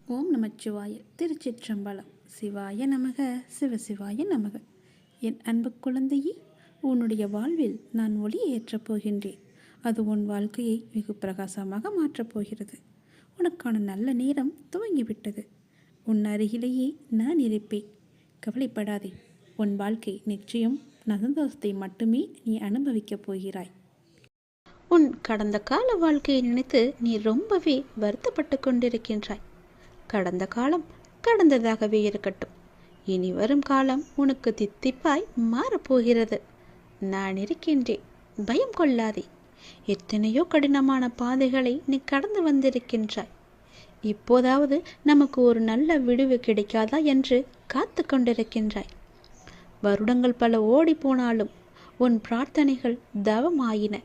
ஓம் நமச்சிவாய. திருச்சிற்றம்பலம். சிவாய நமக. சிவசிவாய நமக. என் அன்பு குழந்தையே, உன்னுடைய வாழ்வில் நான் ஒளியை ஏற்றப் போகின்றேன். அது உன் வாழ்க்கையை வெகு பிரகாசமாக மாற்றப் போகிறது. உனக்கான நல்ல நேரம் துவங்கிவிட்டது. உன் அருகிலேயே நான் இருப்பேன். கவலைப்படாதே. உன் வாழ்க்கை நிச்சயம் சந்தோஷத்தை மட்டுமே நீ அனுபவிக்கப் போகிறாய். உன் கடந்த கால வாழ்க்கையை நினைத்து நீ ரொம்பவே வருத்தப்பட்டு கொண்டிருக்கின்றாய். கடந்த காலம் கடந்ததாகவே இருக்கட்டும். இனி வரும் காலம் உனக்கு தித்திப்பாய் மாறப்போகிறது. நான் இருக்கின்றேன், பயம் கொள்ளாதே. எத்தனையோ கடினமான பாதைகளை நீ கடந்து வந்திருக்கின்றாய். இப்போதாவது நமக்கு ஒரு நல்ல விடுவு கிடைக்காதா என்று காத்து கொண்டிருக்கின்றாய். வருடங்கள் பல ஓடி போனாலும் உன் பிரார்த்தனைகள் தவமாயின.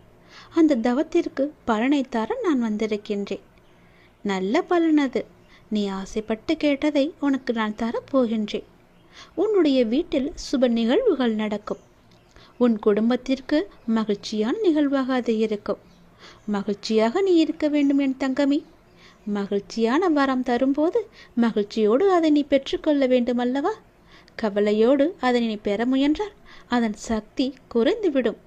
அந்த தவத்திற்கு பலனை தர நான் வந்திருக்கின்றேன். நல்ல பலனது. நீ ஆசைப்பட்டு கேட்டதை உனக்கு நான் தரப்போகின்றேன். உன்னுடைய வீட்டில் சுப நிகழ்வுகள் நடக்கும். உன் குடும்பத்திற்கு மகிழ்ச்சியான நிகழ்வாக அது இருக்கும். மகிழ்ச்சியாக நீ இருக்க வேண்டும் என் தங்கமி. மகிழ்ச்சியான வரம் தரும்போது மகிழ்ச்சியோடு அதை நீ பெற்றுக்கொள்ள வேண்டும் அல்லவா? கவலையோடு அதை நீ பெற முயன்றால் அதன் சக்தி குறைந்துவிடும்.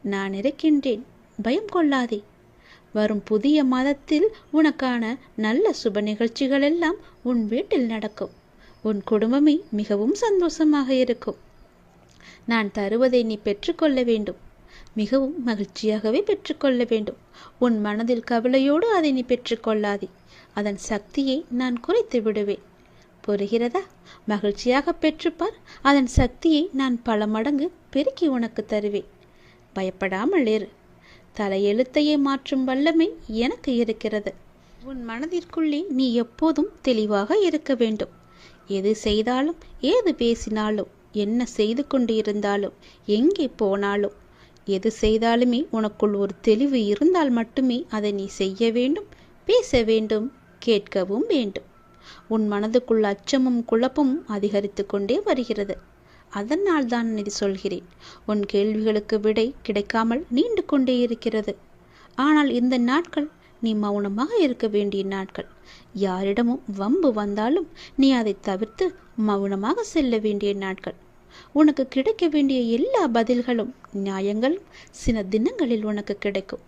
நான் இருக்கின்றேன், பயம் கொள்ளாதே. வரும் புதிய மாதத்தில் உனக்கான நல்ல சுப நிகழ்ச்சிகள் எல்லாம் உன் வீட்டில் நடக்கும். உன் குடும்பமே மிகவும் சந்தோஷமாக இருக்கும். நான் தருவதை நீ பெற்றுக்கொள்ள வேண்டும். மிகவும் மகிழ்ச்சியாகவே பெற்றுக்கொள்ள வேண்டும். உன் மனதில் கவலையோடு அதை நீ பெற்றுக்கொள்ளாதே. அதன் சக்தியை நான் குறைத்து விடுவேன். புரிகிறதா? மகிழ்ச்சியாக பெற்றுப்பார். அதன் சக்தியை நான் பல மடங்கு பெருக்கி உனக்கு தருவேன். பயப்படாமல் இரு. தலையெழுத்தையே மாற்றும் வல்லமை எனக்கு இருக்கிறது. உன் மனதிற்குள்ளே நீ எப்போதும் தெளிவாக இருக்க வேண்டும். எது செய்தாலும், ஏது பேசினாலும், என்ன செய்து கொண்டு இருந்தாலும், எங்கே போனாலும், எது செய்தாலுமே உனக்குள் ஒரு தெளிவு இருந்தால் மட்டுமே அதை நீ செய்ய வேண்டும், பேச வேண்டும், கேட்கவும் வேண்டும். உன் மனதுக்குள் அச்சமும் குழப்பமும் அதிகரித்து கொண்டே வருகிறது. அதனால் தான் இது சொல்கிறேன். உன் கேள்விகளுக்கு விடை கிடைக்காமல் நீண்டு கொண்டே இருக்கிறது. ஆனால் இந்த நாட்கள் நீ மௌனமாக இருக்க வேண்டிய நாட்கள். யாரிடமும் வம்பு வந்தாலும் நீ அதை தவிர்த்து மௌனமாக செல்ல வேண்டிய நாட்கள். உனக்கு கிடைக்க வேண்டிய எல்லா பதில்களும் நியாயங்களும் சில தினங்களில் உனக்கு கிடைக்கும்.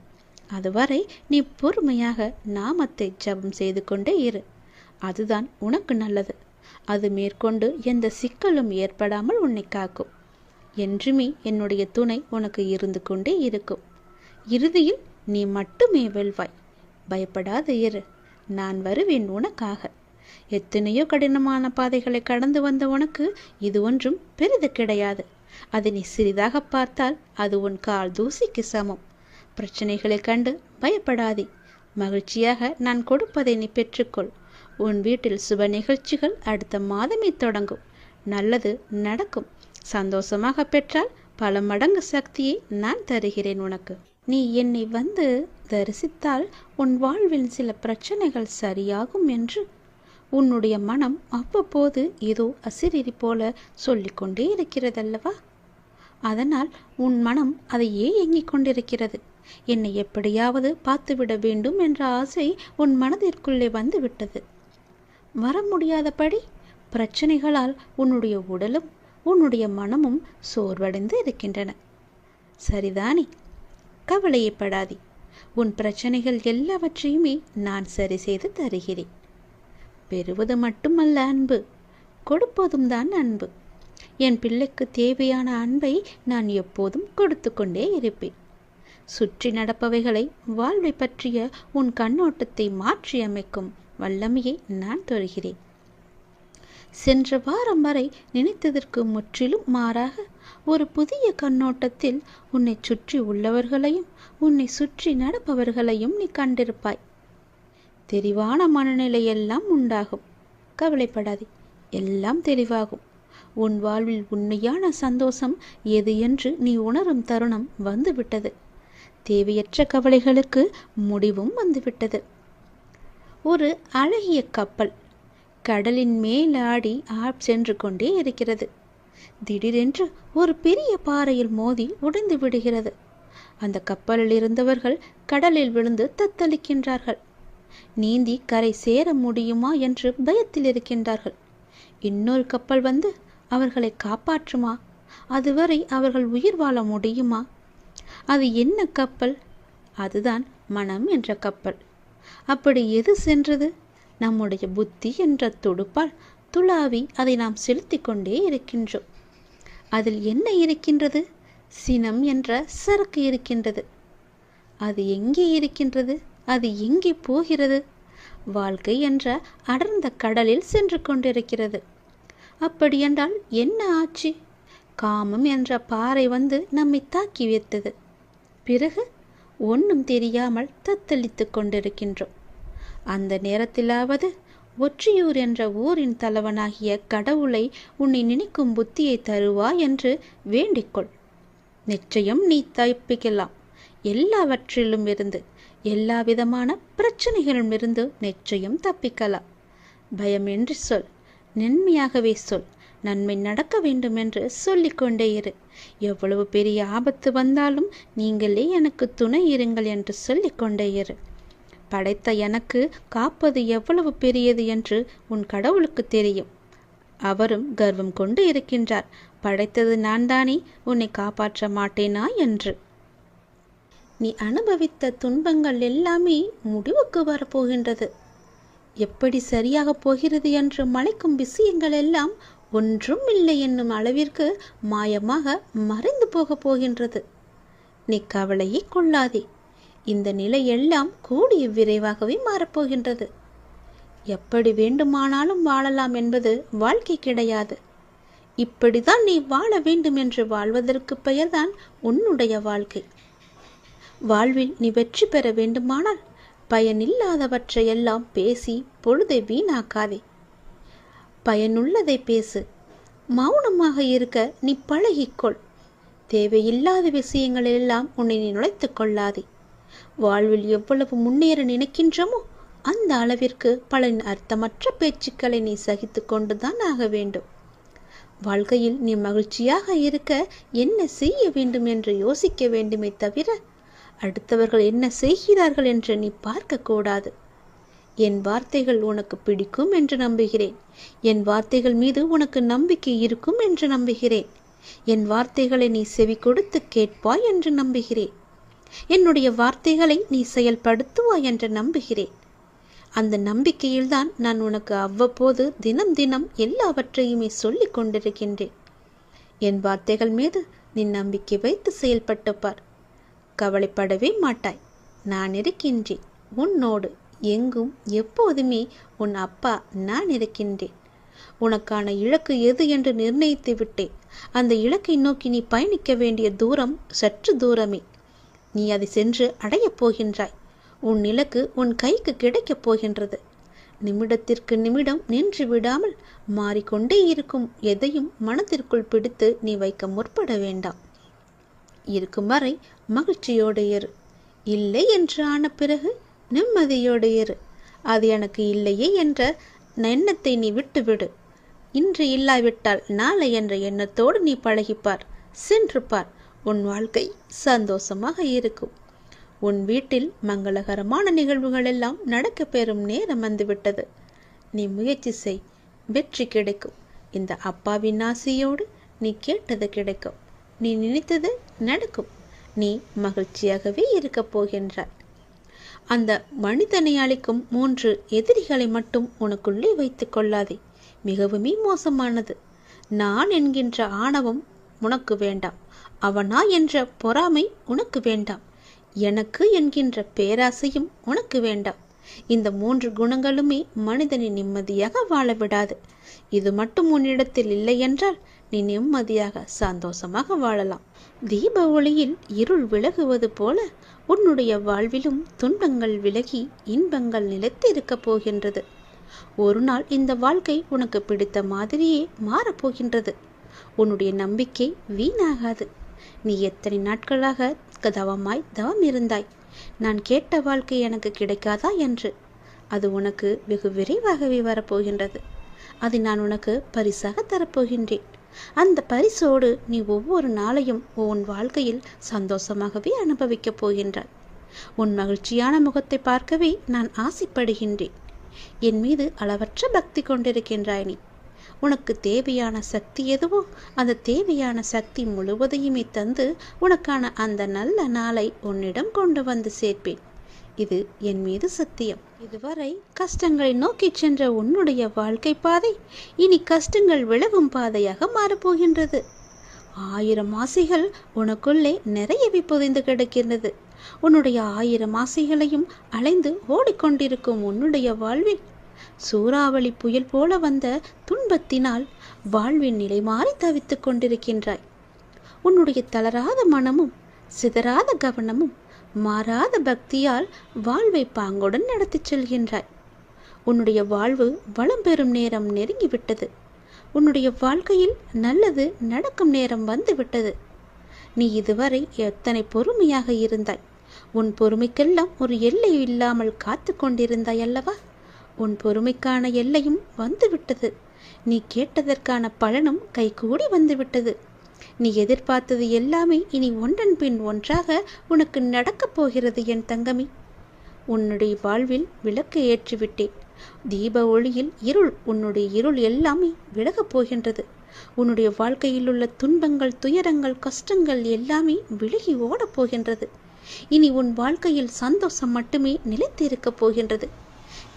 அதுவரை நீ பொறுமையாக நாமத்தை ஜபம் செய்து கொண்டே இரு. அதுதான் உனக்கு நல்லது. அது மேற்கொண்டு எந்த சிக்கலும் ஏற்படாமல் உன்னை காக்கும். என்றுமே என்னுடைய துணை உனக்கு இருந்து கொண்டே இருக்கும். இறுதியில் நீ மட்டுமே வெல்வாய். பயப்படாத இரு. நான் வருவேன் உனக்காக. எத்தனையோ கடினமான பாதைகளை கடந்து வந்த உனக்கு இது ஒன்றும் பெரிது கிடையாது. அதை நீ சிறிதாக பார்த்தால் அது உன் கால் தூசிக்கு சமம். பிரச்சனைகளை கண்டு பயப்படாதே. மகிழ்ச்சியாக நான் கொடுப்பதை நீ பெற்றுக்கொள். உன் வீட்டில் சுப நிகழ்ச்சிகள் அடுத்த மாதமே தொடங்கும். நல்லது நடக்கும். சந்தோஷமாக பெற்றால் பல மடங்கு சக்தியை நான் தருகிறேன் உனக்கு. நீ என்னை வந்து தரிசித்தால் உன் வாழ்வில் சில பிரச்சனைகள் சரியாகும் என்று உன்னுடைய மனம் அவ்வப்போது ஏதோ அசிரிரி போல சொல்லிக்கொண்டே இருக்கிறதல்லவா? அதனால் உன் மனம் அதையே எண்ணிக் கொண்டிருக்கிறது. என்னை எப்படியாவது பார்த்துவிட வேண்டும் என்ற ஆசை உன் மனதிற்குள்ளே வந்து விட்டது. வர முடியாதபடி பிரச்சனைகளால் உன்னுடைய உடலும் உன்னுடைய மனமும் சோர்வடைந்து இருக்கின்றன. சரிதானே? கவலையப்படாதே. உன் பிரச்சனைகள் எல்லாவற்றையுமே நான் சரி செய்து தருகிறேன். பெறுவது மட்டுமல்ல அன்பு, கொடுப்பதும் தான் அன்பு. என் பிள்ளைக்கு தேவையான அன்பை நான் எப்போதும் கொடுத்து கொண்டே இருப்பேன். சுற்றி நடப்பவைகளை, வாழ்வை பற்றிய உன் கண்ணோட்டத்தை மாற்றி அமைக்கும் வல்லமையை நான் தருகிறேன். சென்ற வாரம் வரை நினைத்ததற்கு முற்றிலும் மாறாக ஒரு புதிய கண்ணோட்டத்தில் உன்னை சுற்றி உள்ளவர்களையும் உன்னை சுற்றி நடப்பவர்களையும் நீ கண்டிருப்பாய். தெளிவான மனநிலையெல்லாம் உண்டாகும். கவலைப்படாதே, எல்லாம் தெளிவாகும். உன் வாழ்வில் உண்மையான சந்தோஷம் எது என்று நீ உணரும் தருணம் வந்துவிட்டது. தேவையற்ற கவலைகளுக்கு முடிவும் வந்துவிட்டது. ஒரு அழகிய கப்பல் கடலின் மேலாடி சென்று கொண்டே இருக்கிறது. திடீரென்று ஒரு பெரிய பாறையில் மோதி உடைந்து விடுகிறது. அந்த கப்பலில் இருந்தவர்கள் கடலில் விழுந்து தத்தளிக்கின்றார்கள். நீந்தி கரை சேர முடியுமா என்று பயத்தில் இருக்கின்றார்கள். இன்னொரு கப்பல் வந்து அவர்களை காப்பாற்றுமா? அதுவரை அவர்கள் உயிர் வாழ முடியுமா? அது என்ன கப்பல்? அதுதான் மனம் என்ற கப்பல். அப்படி எது சென்றது? நம்முடைய புத்தி என்ற துடுப்பால் துளாவி அதை நாம் செலுத்தி கொண்டே இருக்கின்றோம். அதில் என்ன இருக்கின்றது? சினம் என்ற சரக்கு இருக்கின்றது. அது எங்கே இருக்கின்றது? அது எங்கே போகிறது? வாழ்க்கை என்ற அடர்ந்த கடலில் சென்று கொண்டிருக்கிறது. அப்படியென்றால் என்ன ஆச்சு? காமம் என்ற பாறை வந்து நம்மை தாக்கி வைத்தது. பிறகு ஒன்றும் தெரியாமல் தத்தளித்து கொண்டிருக்கின்றோம். அந்த நேரத்திலாவது ஒற்றியூர் என்ற ஊரின் தலைவனாகிய கடவுளை உன்னை நினைக்கும் புத்தியை தருவா என்று வேண்டிக்கொள். நிச்சயம் நீ தப்பிக்கலாம். எல்லாவற்றிலும் இருந்து, எல்லா விதமான பிரச்சனைகளிலும் இருந்து நிச்சயம் தப்பிக்கலாம். பயமின்றி சொல், நன்மையாகவே சொல். நன்மை நடக்க வேண்டும் என்று சொல்லிக்கொண்டே இரு. எவ்வளவு பெரிய ஆபத்து வந்தாலும் நீங்களே எனக்கு துணை இருங்கள் என்று சொல்லிக்கொண்டே இரு. படைத்த எனக்கு காப்பது எவ்வளவு பெரியது என்று உன் கடவுளுக்கு தெரியும். அவரும் கர்வம் கொண்டு இருக்கின்றார். படைத்தது நான் தானே, உன்னை காப்பாற்ற மாட்டேனா என்று. நீ அனுபவித்த துன்பங்கள் எல்லாமே முடிவுக்கு வரப்போகின்றது. எப்படி சரியாக போகிறது என்று மலைக்கும் விஷயங்கள் எல்லாம் ஒன்றும் இல்லை என்னும் அளவிற்கு மாயமாக மறைந்து போகப் போகின்றது. நீ கவலையை கொள்ளாதே. இந்த நிலை எல்லாம் கூடிய விரைவாகவே மாறப்போகின்றது. எப்படி வேண்டுமானாலும் வாழலாம் என்பது வாழ்க்கை கிடையாது. இப்படிதான் நீ வாழ வேண்டும் என்று வாழ்வதற்கு பெயர்தான் உன்னுடைய வாழ்க்கை. வாழ்வில் நீ வெற்றி பெற வேண்டுமானால் பயனில்லாதவற்றையெல்லாம் பேசி பொழுதை வீணாக்காதே. பயனுள்ளதை பேசு. மௌனமாக இருக்க நீ பழகிக்கொள். தேவையில்லாத விஷயங்களெல்லாம் உன்னை நீ நுழைத்துக் கொள்ளாதே. வாழ்வில் எவ்வளவு முன்னேற நினைக்கின்றோமோ அந்த அளவிற்கு பல அர்த்தமற்ற பேச்சுக்களை நீ சகித்து கொண்டுதான் ஆக வேண்டும். வாழ்க்கையில் நீ மகிழ்ச்சியாக இருக்க என்ன செய்ய வேண்டும் என்று யோசிக்க வேண்டுமே தவிர அடுத்தவர்கள் என்ன செய்கிறார்கள் என்று நீ பார்க்கக்கூடாது. என் வார்த்தைகள் உனக்கு பிடிக்கும் என்று நம்புகிறேன். என் வார்த்தைகள் மீது உனக்கு நம்பிக்கை இருக்கும் என்று நம்புகிறேன். என் வார்த்தைகளை நீ செவி கொடுத்து கேட்பாய் என்று நம்புகிறேன். என்னுடைய வார்த்தைகளை நீ செயல்படுத்துவாய் என்று நம்புகிறேன். அந்த நம்பிக்கையில்தான் நான் உனக்கு அவ்வப்போது தினம் தினம் எல்லாவற்றையுமே சொல்லிக் கொண்டிருக்கின்றேன். என் வார்த்தைகள் மீது நீ நம்பிக்கை வைத்து செயல்பட்டு பார். கவலைப்படவே மாட்டாய். நான் இருக்கின்றேன் உன்னோடு. எங்கும் எப்போதுமே உன் அப்பா நான் இருக்கின்றேன். உனக்கான இலக்கு எது என்று நிர்ணயித்து விட்டேன். அந்த இலக்கை நோக்கி நீ பயணிக்க வேண்டிய தூரம் சற்று தூரமே. நீ அதை சென்று அடையப் போகின்றாய். உன் இலக்கு உன் கைக்கு கிடைக்கப் போகின்றது. நிமிடத்திற்கு நிமிடம் நின்று விடாமல் மாறிக்கொண்டே இருக்கும் எதையும் மனதிற்குள் பிடித்து நீ வைக்க முற்பட வேண்டாம். இருக்கும் வரை மகிழ்ச்சியோடு இரு. இல்லை என்று ஆன பிறகு நிம்மதியோடு இரு. அது எனக்கு இல்லையே என்ற எண்ணத்தை நீ விட்டுவிடு. இன்று இல்லாவிட்டால் நாளை என்ற எண்ணத்தோடு நீ பழகிப்பார். சென்று பார். உன் வாழ்க்கை சந்தோஷமாக இருக்கும். உன் வீட்டில் மங்களகரமான நிகழ்வுகள் எல்லாம் நடக்க பெறும் நேரம் வந்துவிட்டது. நீ முயற்சி செய். வெற்றி கிடைக்கும். இந்த அப்பாவின் ஆசையோடு நீ கேட்டது கிடைக்கும். நீ நினைத்தது நடக்கும். நீ மகிழ்ச்சியாகவே இருக்கப் போகின்றாய். அந்த மனிதனை அளிக்கும் 3 எதிரிகளை மட்டும் உனக்குள்ளே வைத்துக் கொள்ளாதே. மிகவுமே மோசமானது. நான் என்கின்ற ஆணவம் உனக்கு வேண்டாம். அவனா என்ற பொறாமை உனக்கு வேண்டாம். எனக்கு என்கின்ற பேராசையும் உனக்கு வேண்டாம். இந்த 3 குணங்களுமே மனிதனை நிம்மதியாக வாழ விடாது. இது மட்டும் உன்னிடத்தில் இல்லை என்றால் நீ நிம்மதியாக சந்தோஷமாக வாழலாம். தீப ஒளியில் இருள் விலகுவது போல உன்னுடைய வாழ்விலும் துன்பங்கள் விலகி இன்பங்கள் நிலைத்து இருக்கப் போகின்றது. ஒரு நாள் இந்த வாழ்க்கை உனக்கு பிடித்த மாதிரியே மாறப்போகின்றது. உன்னுடைய நம்பிக்கை வீணாகாது. நீ எத்தனை நாட்களாக தவம் இருந்தாய். நான் கேட்ட வாழ்க்கை எனக்கு கிடைக்காதா என்று. அது உனக்கு வெகு விரைவாகவே வரப்போகின்றது. அதை நான் உனக்கு பரிசாக தரப்போகின்றேன். அந்த பரிசோடு நீ ஒவ்வொரு நாளையும் உன் வாழ்க்கையில் சந்தோஷமாகவே அனுபவிக்கப் போகின்றாய். உன் மகிழ்ச்சியான முகத்தை பார்க்கவே நான் ஆசைப்படுகின்றேன். என் மீது அளவற்ற பக்தி கொண்டிருக்கின்றாய் நீ. உனக்கு தேவையான சக்தி எதுவோ அந்த தேவையான சக்தி முழுவதையுமே தந்து உனக்கான அந்த நல்ல நாளை உன்னிடம் கொண்டு வந்து சேர்ப்பேன். இது என் மீது சத்தியம். இதுவரை கஷ்டங்களை நோக்கி சென்ற உன்னுடைய வாழ்க்கை பாதை இனி கஷ்டங்கள் விலகும் பாதையாக மாறப்போகின்றது. 1000 ஆசைகள் உனக்குள்ளே நிறையவே புதைந்து கிடக்கின்றது. உன்னுடைய 1000 ஆசைகளையும் அலைந்து ஓடிக்கொண்டிருக்கும் உன்னுடைய வாழ்வில் சூறாவளி புயல் போல வந்த துன்பத்தினால் வாழ்வின் நிலை மாறி தவித்துக் கொண்டிருக்கின்றாய். உன்னுடைய தளராத மனமும் சிதறாத கவனமும் மாறாத பக்தியால் வாழ்வை பாங்குடன் நடத்திச் செல்கின்றாய். உன்னுடைய வாழ்வு வளம் பெறும் நேரம் நெருங்கிவிட்டது. உன்னுடைய வாழ்க்கையில் நல்லது நடக்கும் நேரம் வந்துவிட்டது. நீ இதுவரை எத்தனை பொறுமையாக இருந்தாய். உன் பொறுமைக்கெல்லாம் ஒரு எல்லை இல்லாமல் காத்து கொண்டிருந்தாய் அல்லவா? உன் பொறுமைக்கான எல்லையும் வந்துவிட்டது. நீ கேட்டதற்கான பலனும் கைகூடி வந்துவிட்டது. நீ எதிர்பார்த்தது எல்லாமே இனி ஒன்றன் பின் ஒன்றாக உனக்கு நடக்கப் போகிறது என் தங்கமி. உன்னுடைய வாழ்வில் விளக்கு ஏற்றிவிட்டேன். தீப ஒளியில் உன்னுடைய இருள் எல்லாமே விலகப் போகின்றது. உன்னுடைய வாழ்க்கையில் உள்ள துன்பங்கள், துயரங்கள், கஷ்டங்கள் எல்லாமே விலகி ஓடப் போகின்றது. இனி உன் வாழ்க்கையில் சந்தோஷம் மட்டுமே நிலைத்திருக்கப் போகின்றது.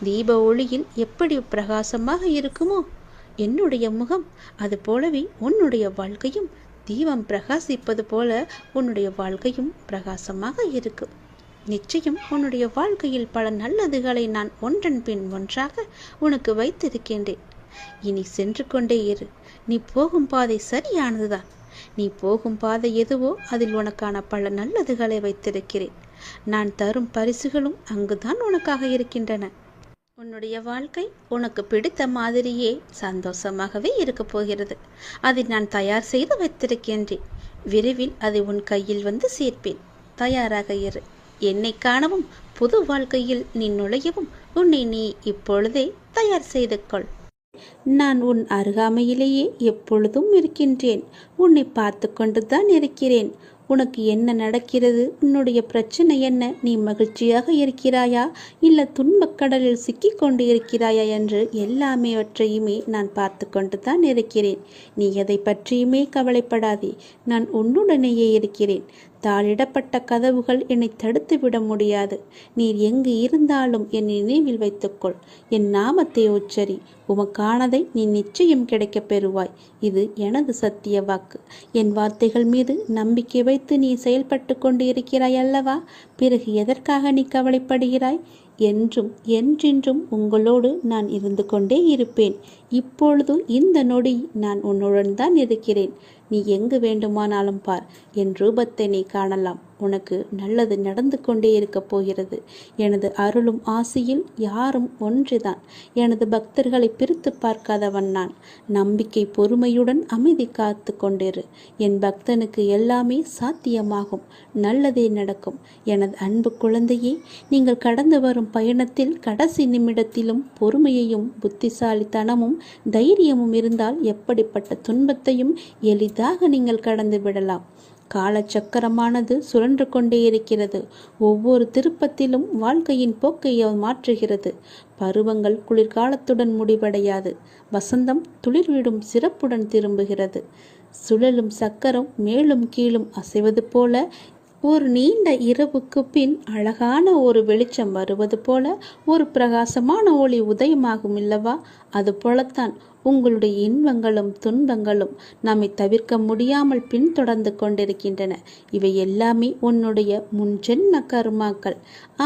தீப ஒளியில் எப்படி பிரகாசமாக இருக்குமோ என்னுடைய முகம், அது போலவே உன்னுடைய வாழ்க்கையும் தீபம் பிரகாசிப்பது போல உன்னுடைய வாழ்க்கையும் பிரகாசமாக இருக்கும். நிச்சயம் உன்னுடைய வாழ்க்கையில் பல நல்லதுகளை நான் ஒன்றன் பின் ஒன்றாக உனக்கு வைத்திருக்கின்றேன். இனி சென்று கொண்டே இரு. நீ போகும் பாதை சரியானதுதான். நீ போகும் பாதை எதுவோ அதில் உனக்கான பல நல்லதுகளை வைத்திருக்கிறேன். நான் தரும் பரிசுகளும் அங்குதான் உனக்காக இருக்கின்றன. உன்னுடைய வாழ்க்கை உனக்கு பிடித்த மாதிரியே சந்தோஷமாகவே இருக்கப் போகிறது. அதை நான் தயார் செய்து வைத்திருக்கின்றேன். விரைவில் அதை உன் கையில் வந்து சேர்ப்பேன். தயாராக இரு. என்னை காணவும் புது வாழ்க்கையில் நீ நுழையவும் உன்னை நீ இப்பொழுதே தயார் செய்து கொள். நான் உன் அருகாமையிலேயே எப்பொழுதும் இருக்கின்றேன். உன்னை பார்த்து கொண்டுதான் இருக்கிறேன். உனக்கு என்ன நடக்கிறது? உன்னுடைய பிரச்சனை என்ன? நீ மகிழ்ச்சியாக இருக்கிறாயா இல்லை துன்பக்கடலில் சிக்கிக் கொண்டு இருக்கிறாயா என்று எல்லாமேவற்றையுமே நான் பார்த்து கொண்டு தான் இருக்கிறேன். நீ எதை பற்றியுமே கவலைப்படாதே. நான் உன்னுடனேயே இருக்கிறேன். தாளிடப்பட்ட கதவுகள் என்னை தடுத்து விட முடியாது. நீர் எங்கு இருந்தாலும் என் நினைவில் வைத்துக்கொள். என் நாமத்தை உச்சரி. உமக்கானதை நீ நிச்சயம் கிடைக்கப் பெறுவாய். இது எனது சத்திய வாக்கு. என் வார்த்தைகள் மீது நம்பிக்கை வைத்து நீ செயல்பட்டு கொண்டு இருக்கிறாய் அல்லவா? பிறகு எதற்காக நீ கவலைப்படுகிறாய்? என்றும் என்றென்றும் உங்களோடு நான் இருந்து கொண்டே இருப்பேன். இப்பொழுது இந்த நொடி நான் உன்னுடன் தான் இருக்கிறேன். நீ எங்கு வேண்டுமானாலும் பார். என் ரூபத்தை நீ காணலாம். உனக்கு நல்லது நடந்து கொண்டே இருக்கப் போகிறது. எனது அருளும் ஆசையில் யாரும் ஒன்றுதான். எனது பக்தர்களை பிரித்து பார்க்காதவன் நான். நம்பிக்கை பொறுமையுடன் அமைதி காத்து கொண்டிரு. என் பக்தனுக்கு எல்லாமே சாத்தியமாகும். நல்லதே நடக்கும். எனது அன்பு குழந்தையே, நீங்கள் கடந்து வரும் பயணத்தில் கடைசி நிமிடத்திலும் பொறுமையையும் புத்திசாலித்தனமும் தைரியமும் இருந்தால் எப்படிப்பட்ட துன்பத்தையும் எளிதாக நீங்கள் கடந்து விடலாம். காலச்சக்கரமானது சுழன்று கொண்டே இருக்கிறது. ஒவ்வொரு திருப்பத்திலும் வாழ்க்கையின் போக்கை மாற்றுகிறது. பருவங்கள் குளிர்காலத்துடன் முடிவடையாது. வசந்தம் துளிர்விடும் சிறப்புடன் திரும்புகிறது. சுழலும் சக்கரம் மேலும் கீழும் அசைவது போல ஒரு நீண்ட இரவுக்கு பின் அழகான ஒரு வெளிச்சம் வருவது போல ஒரு பிரகாசமான ஒளி உதயமாகும் இல்லவா? அது போலத்தான் உங்களுடைய இன்பங்களும் துன்பங்களும் நம்மை தவிர்க்க முடியாமல் பின்தொடர்ந்து கொண்டிருக்கின்றன. இவை எல்லாமே உன்னுடைய முன்ஜென்ம கர்மாக்கள்.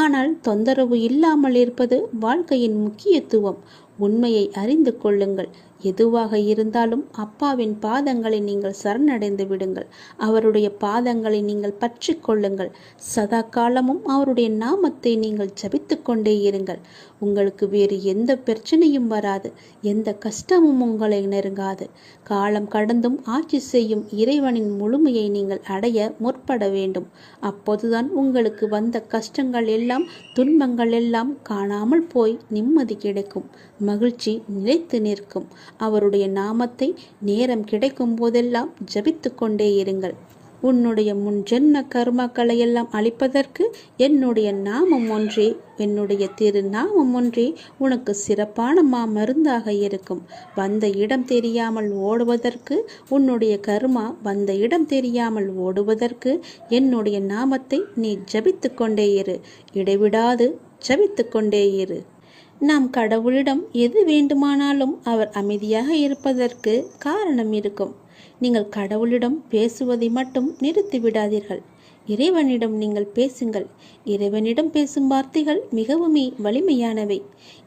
ஆனால் தொந்தரவு இல்லாமல் இருப்பது வாழ்க்கையின் முக்கியத்துவம். உண்மையை அறிந்து கொள்ளுங்கள். எதுவாக இருந்தாலும் அப்பாவின் பாதங்களை நீங்கள் சரணடைந்து விடுங்கள். அவருடைய பாதங்களை நீங்கள் பற்றி கொள்ளுங்கள். சதா காலமும் அவருடைய நாமத்தை நீங்கள் ஜபித்து கொண்டே இருங்கள். உங்களுக்கு வேறு எந்த பிரச்சனையும் வராது. எந்த கஷ்டமும் உங்களை நெருங்காது. காலம் கடந்தும் ஆட்சி செய்யும் இறைவனின் முழுமையை நீங்கள் அடைய முற்பட வேண்டும். அப்போதுதான் உங்களுக்கு வந்த கஷ்டங்கள் எல்லாம் துன்பங்கள் எல்லாம் காணாமல் போய் நிம்மதி கிடைக்கும். மகிழ்ச்சி நிலைத்து நிற்கும். அவருடைய நாமத்தை நேரம் கிடைக்கும் போதெல்லாம் ஜபித்து கொண்டே இருங்கள். உன்னுடைய முன்ஜென்ம கர்மாக்களை எல்லாம் அழிப்பதற்கு என்னுடைய நாமம் ஒன்றே, என்னுடைய திருநாமம் ஒன்றே உனக்கு சிறப்பான மருந்தாக இருக்கும். வந்த இடம் தெரியாமல் ஓடுவதற்கு, உன்னுடைய கர்மா வந்த இடம் தெரியாமல் ஓடுவதற்கு என்னுடைய நாமத்தை நீ ஜபித்து கொண்டே இரு. இடைவிடாது ஜபித்து கொண்டே இரு. நாம் கடவுளிடம் எது வேண்டுமானாலும் அவர் அமைதியாக இருப்பதற்கு காரணம் இருக்கும். நீங்கள் கடவுளிடம் பேசுவதை மட்டும் நிறுத்திவிடாதீர்கள். இறைவனிடம் நீங்கள் பேசுங்கள். இறைவனிடம் பேசும் வார்த்தைகள் மிகவும் வலிமையானவை.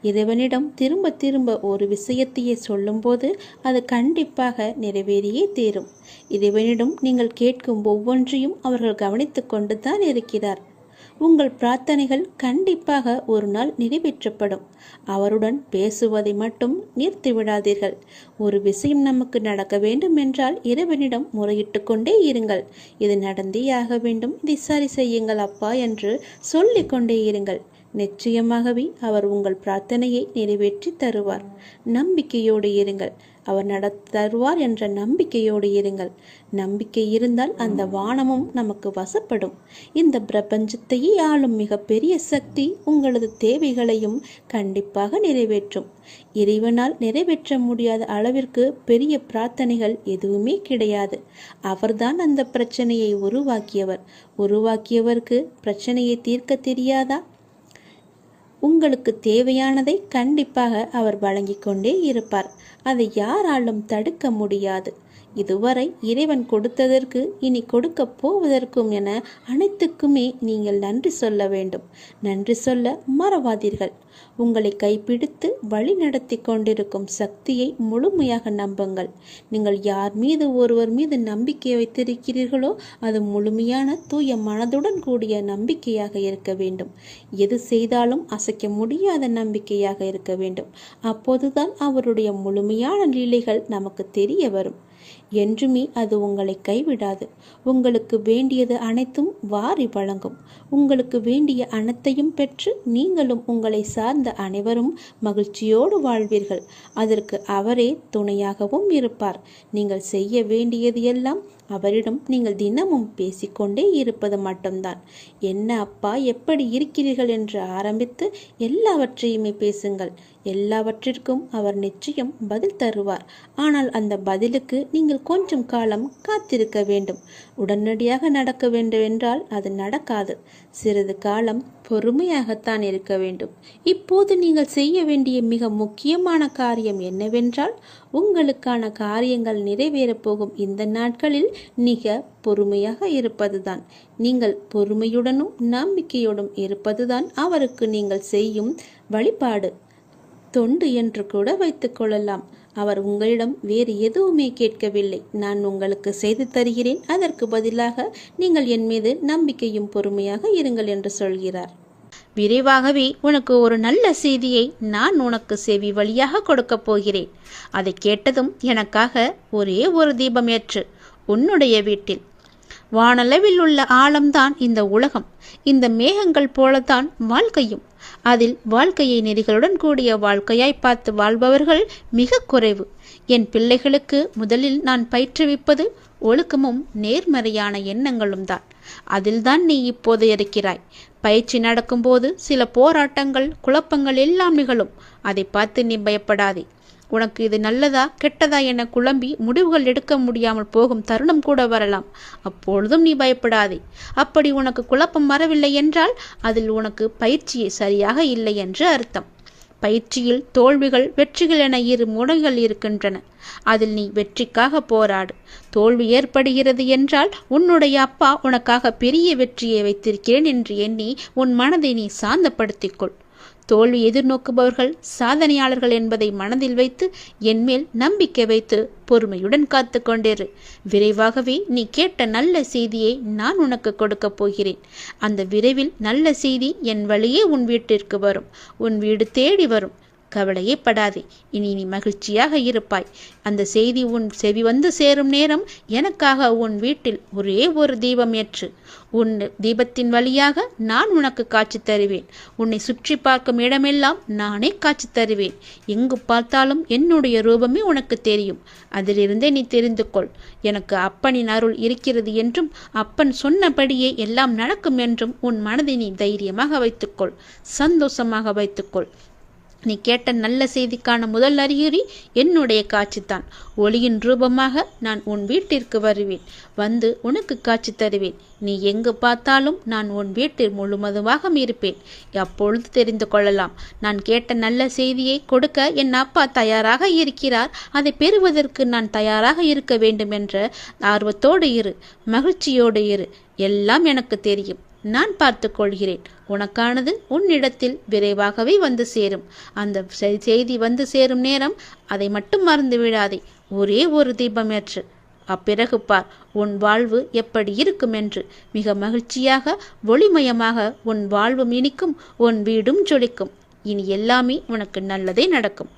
இறைவனிடம் திரும்ப திரும்ப ஒரு விஷயத்தையே சொல்லும்போது அது கண்டிப்பாக நிறைவேறியே தீரும். இறைவனிடம் நீங்கள் கேட்கும் ஒவ்வொன்றையும் அவர்கள் கவனித்து கொண்டு தான் இருக்கிறார். உங்கள் பிரார்த்தனைகள் கண்டிப்பாக ஒரு நாள் நிறைவேற்றப்படும். அவருடன் பேசுவதை மட்டும் நிறுத்திவிடாதீர்கள். ஒரு விஷயம் நமக்கு நடக்க வேண்டும் என்றால் இறைவனிடம் முறையிட்டு கொண்டே இருங்கள். இது நடந்தே ஆக வேண்டும், இதை சரி செய்யுங்கள் அப்பா என்று சொல்லிக் கொண்டே இருங்கள். நிச்சயமாகவே அவர் உங்கள் பிரார்த்தனையை நிறைவேற்றி தருவார். நம்பிக்கையோடு இருங்கள். அவர் தருவார் என்ற நம்பிக்கையோடு இருங்கள். நம்பிக்கை இருந்தால் அந்த வானமும் நமக்கு வசப்படும். இந்த பிரபஞ்சத்தையே ஆளும் மிகப்பெரிய சக்தி உங்களது தேவைகளையும் கண்டிப்பாக நிறைவேற்றும். இறைவனால் நிறைவேற்ற முடியாத அளவிற்கு பெரிய பிரார்த்தனைகள் எதுவுமே கிடையாது. அவர்தான் அந்த பிரச்சனையை உருவாக்கியவர். உருவாக்கியவருக்கு பிரச்சனையை தீர்க்க தெரியாதா? உங்களுக்கு தேவையானதை கண்டிப்பாக அவர் வழங்கிக் கொண்டே இருப்பார். அதை யாராலும் தடுக்க முடியாது. இதுவரை இறைவன் கொடுத்ததற்கு இனி கொடுக்க போவதற்கும் என அனைத்துக்குமே நீங்கள் நன்றி சொல்ல வேண்டும். நன்றி சொல்ல மறவாதீர்கள். உங்களை கைப்பிடித்து வழி நடத்தி கொண்டிருக்கும் சக்தியை முழுமையாக நம்புங்கள். நீங்கள் யார் மீது ஒருவர் மீது நம்பிக்கை வைத்திருக்கிறீர்களோ அது முழுமையான தூய மனதுடன் கூடிய நம்பிக்கையாக இருக்க வேண்டும். எது செய்தாலும் அசைக்க முடியாத நம்பிக்கையாக இருக்க வேண்டும். அப்போதுதான் அவருடைய முழுமையான லீலைகள் நமக்கு தெரிய வரும். என்றுமே அது உங்களை கைவிடாது. உங்களுக்கு வேண்டியது அனைத்தும் வாரி வழங்கும். உங்களுக்கு வேண்டிய அனைத்தையும் பெற்று நீங்களும் உங்களை சார்ந்த அனைவரும் மகிழ்ச்சியோடு வாழ்வீர்கள். அதற்கு அவரே துணையாகவும் இருப்பார். நீங்கள் செய்ய வேண்டியது எல்லாம் அவரிடம் நீங்கள் தினமும் பேசிக்கொண்டே இருப்பது மட்டும்தான். என்ன அப்பா, எப்படி இருக்கிறீர்கள் என்று ஆரம்பித்து எல்லாவற்றையுமே பேசுங்கள். எல்லாவற்றிற்கும் அவர் நிச்சயம் பதில் தருவார். ஆனால் அந்த பதிலுக்கு நீங்கள் கொஞ்சம் காலம் காத்திருக்க வேண்டும். உடனடியாக நடக்க வேண்டும் என்றால் அது நடக்காது. சிறிது காலம் பொறுமையாகத்தான் இருக்க வேண்டும். இப்போது நீங்கள் செய்ய வேண்டிய மிக முக்கியமான காரியம் என்னவென்றால், உங்களுக்கான காரியங்கள் நிறைவேறப் போகும் இந்த நாட்களில் மிக பொறுமையாக இருப்பதுதான். நீங்கள் பொறுமையுடனும் நம்பிக்கையோடும் இருப்பதுதான் அவருக்கு நீங்கள் செய்யும் வழிபாடு, தொண்டு என்று கூட வைத்துக் கொள்ளலாம். அவர் உங்களிடம் வேறு எதுவுமே கேட்கவில்லை. நான் உங்களுக்கு செய்து தருகிறேன், அதற்கு பதிலாக நீங்கள் என் மீது நம்பிக்கையும் பொறுமையாக இருங்கள் என்று சொல்கிறார். விரைவாகவே உனக்கு ஒரு நல்ல செய்தியை நான் உனக்கு செவி வழியாக கொடுக்கப் போகிறேன். அதை கேட்டதும் எனக்காக ஒரே ஒரு தீபம் ஏற்று உன்னுடைய வீட்டில். வானளவில் உள்ள ஆழம்தான் இந்த உலகம். இந்த மேகங்கள் போலத்தான் வாழ்க்கையும். அதில் வாழ்க்கையை நெறிகளுடன் கூடிய வாழ்க்கையாய் பார்த்து வாழ்பவர்கள் மிக குறைவு. என் பிள்ளைகளுக்கு முதலில் நான் பயிற்றுவிப்பது ஒழுக்கமும் நேர்மறையான எண்ணங்களும் தான். அதில்தான் நீ இப்போது இருக்கிறாய். பயிற்சி நடக்கும்போது சில போராட்டங்கள், குழப்பங்கள் எல்லாம் நிகழும். அதை பார்த்து நீ பயப்படாதே. உனக்கு இது நல்லதா கெட்டதா என குழம்பி முடிவுகள் எடுக்க முடியாமல் போகும் தருணம் கூட வரலாம். அப்பொழுதும் நீ பயப்படாதே. அப்படி உனக்கு குழப்பம் வரவில்லை என்றால் அதில் உனக்கு பயிற்சி சரியாக இல்லை என்று அர்த்தம். பயிற்சியில் தோல்விகள், வெற்றிகள் என இரு முனைகள் இருக்கின்றன. அதில் நீ வெற்றிக்காக போராடு. தோல்வி ஏற்படுகிறது என்றால் உன்னுடைய அப்பா உனக்காக பெரிய வெற்றியை வைத்திருக்கிறேன் என்று எண்ணி உன் மனதை நீ சாந்தப்படுத்திக்கொள். தோல்வி எதிர்நோக்குபவர்கள் சாதனையாளர்கள் என்பதை மனதில் வைத்து என்மேல் நம்பிக்கை வைத்து பொறுமையுடன் காத்து கொண்டிரு. விரைவாகவே நீ கேட்ட நல்ல செய்தியை நான் உனக்கு கொடுக்கப் போகிறேன். அந்த விரைவில் நல்ல செய்தி என் வழியே உன் வீட்டிற்கு வரும். உன் வீடு தேடி வரும். கவலையே படாதே. இனி நீ மகிழ்ச்சியாக இருப்பாய். அந்த செய்தி உன் செவி வந்து சேரும் நேரம் எனக்காக உன் வீட்டில் ஒரே ஒரு தீபம் ஏற்று. உன் தீபத்தின் வழியாக நான் உனக்கு காட்சி தருவேன். உன்னை சுற்றி பார்க்கும் இடமெல்லாம் நானே காட்சி தருவேன். எங்கு பார்த்தாலும் என்னுடைய ரூபமே உனக்கு தெரியும். அதிலிருந்தே நீ தெரிந்து கொள். எனக்கு அப்பனின் அருள் இருக்கிறது என்றும் அப்பன் சொன்னபடியே எல்லாம் நடக்கும் என்றும் உன் மனதை நீ தைரியமாக வைத்துக்கொள், சந்தோஷமாக வைத்துக்கொள். நீ கேட்ட நல்ல செய்திக்கான முதல் அறிகுறி என்னுடைய காட்சித்தான். ஒளியின் ரூபமாக நான் உன் வீட்டிற்கு வருவேன். வந்து உனக்கு காட்சி தருவேன். நீ எங்கு பார்த்தாலும் நான் உன் வீட்டில் முழுவதுமாக இருப்பேன். அப்பொழுது தெரிந்து கொள்ளலாம். நான் கேட்ட நல்ல செய்தியை கொடுக்க என் அப்பா தயாராக இருக்கிறார். அதை பெறுவதற்கு நான் தயாராக இருக்க வேண்டும் என்ற ஆர்வத்தோடு இரு, மகிழ்ச்சியோடு இரு. எல்லாம் எனக்கு தெரியும். நான் பார்த்து கொள்கிறேன். உனக்கானது உன்னிடத்தில் விரைவாகவே வந்து சேரும். அந்த செய்தி வந்து சேரும் நேரம் அதை மட்டும் மறந்து விடாதே. ஒரே ஒரு தீபம் ஏற்று. அப்பிறகு பார் உன் வாழ்வு எப்படி இருக்கும் என்று. மிக மகிழ்ச்சியாக ஒளிமயமாக உன் வாழ்வும் இனிக்கும், உன் வீடும் ஜொலிக்கும். இனி எல்லாமே உனக்கு நல்லதே நடக்கும்.